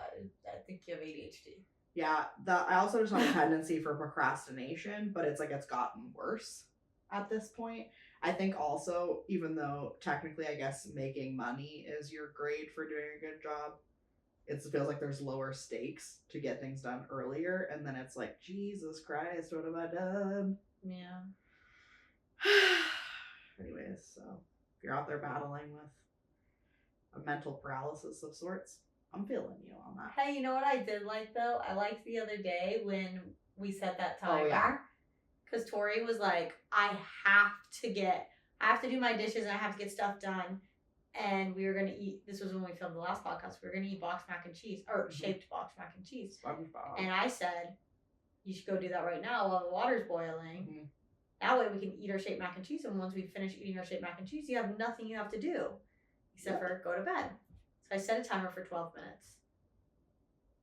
think you have ADHD. Yeah, I also just have a tendency for procrastination, but it's like it's gotten worse at this point. I think also, even though technically I guess making money is your grade for doing a good job, it feels like there's lower stakes to get things done earlier, and then it's like, Jesus Christ, what have I done? Yeah. Anyways, so if you're out there battling with a mental paralysis of sorts, I'm feeling you on that. Hey, you know what I did like though? I liked the other day when we set that timer. Oh, yeah. Because Tori was like, I have to do my dishes and I have to get stuff done. And we were going to eat, this was when we filmed the last podcast, we were going to eat boxed mac and cheese, or shaped boxed mac and cheese. SpongeBob. And I said, you should go do that right now while the water's boiling. Mm-hmm. That way we can eat our shaped mac and cheese. And once we finish eating our shaped mac and cheese, you have nothing you have to do except for go to bed. So I set a timer for 12 minutes.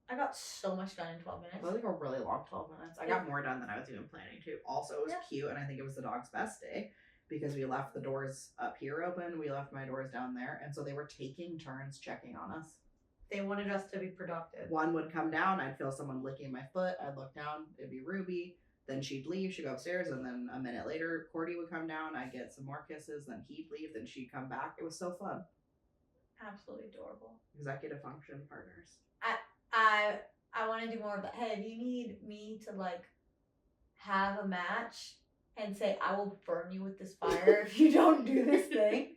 I got so much done in 12 minutes. It was like a really long 12 minutes. I got more done than I was even planning to. Also, it was cute, and I think it was the dog's best day because we left the doors up here open. We left my doors down there, and so they were taking turns checking on us. They wanted us to be productive. One would come down, I'd feel someone licking my foot. I'd look down, it'd be Ruby. Then she'd leave, she'd go upstairs, and then a minute later, Cordy would come down. I'd get some more kisses, then he'd leave, then she'd come back. It was so fun. Absolutely adorable. Executive function partners. I want to do more of that. Hey, if you need me to like have a match and say I will burn you with this fire if you don't do this thing,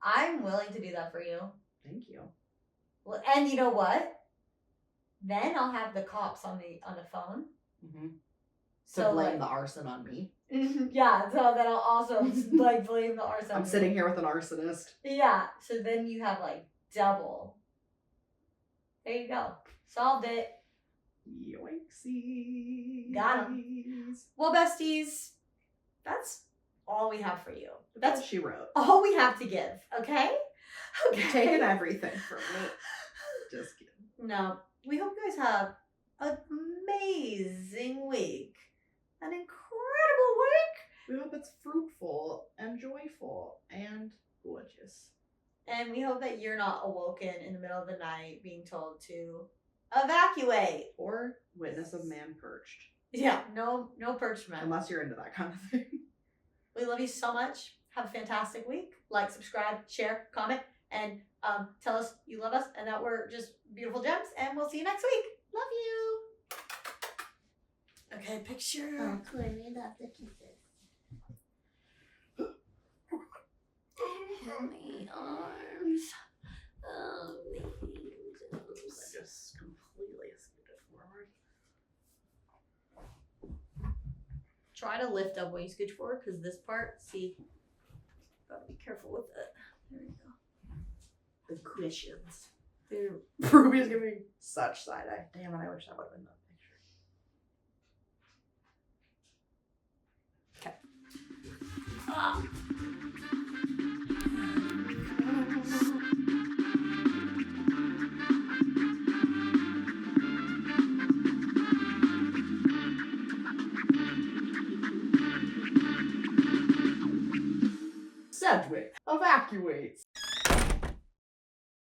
I'm willing to do that for you. Thank you. Well, and you know what? Then I'll have the cops on the phone. Mm-hmm. So To blame like, the arson on me. yeah. So then I'll also like blame the arson. I'm sitting here with an arsonist. Yeah. So then you have like double. There you go. Solved it. Yoinksy. Got 'em. Well, besties, that's all we have for you. That's That's what she wrote. all we have to give. Okay. You're taking everything from me. Just kidding. No. We hope you guys have an amazing week. An incredible week. We hope it's fruitful and joyful and gorgeous. And we hope that you're not awoken in the middle of the night being told to evacuate. Or witness of man perched. Yeah, no perched men. Unless you're into that kind of thing. We love you so much. Have a fantastic week. Like, subscribe, share, comment, and tell us you love us and that we're just beautiful gems. And we'll see you next week. Love you. Okay, picture. Tori, love the kisses. My arms. Oh, my angels. I just completely scooted forward. Try to lift up when you scooch forward because this part, see, gotta be careful with it. There we go. The cushions. There. Ruby's giving such side eye. Damn it, I wish that would have been the picture. Ah. Sedgwick evacuates.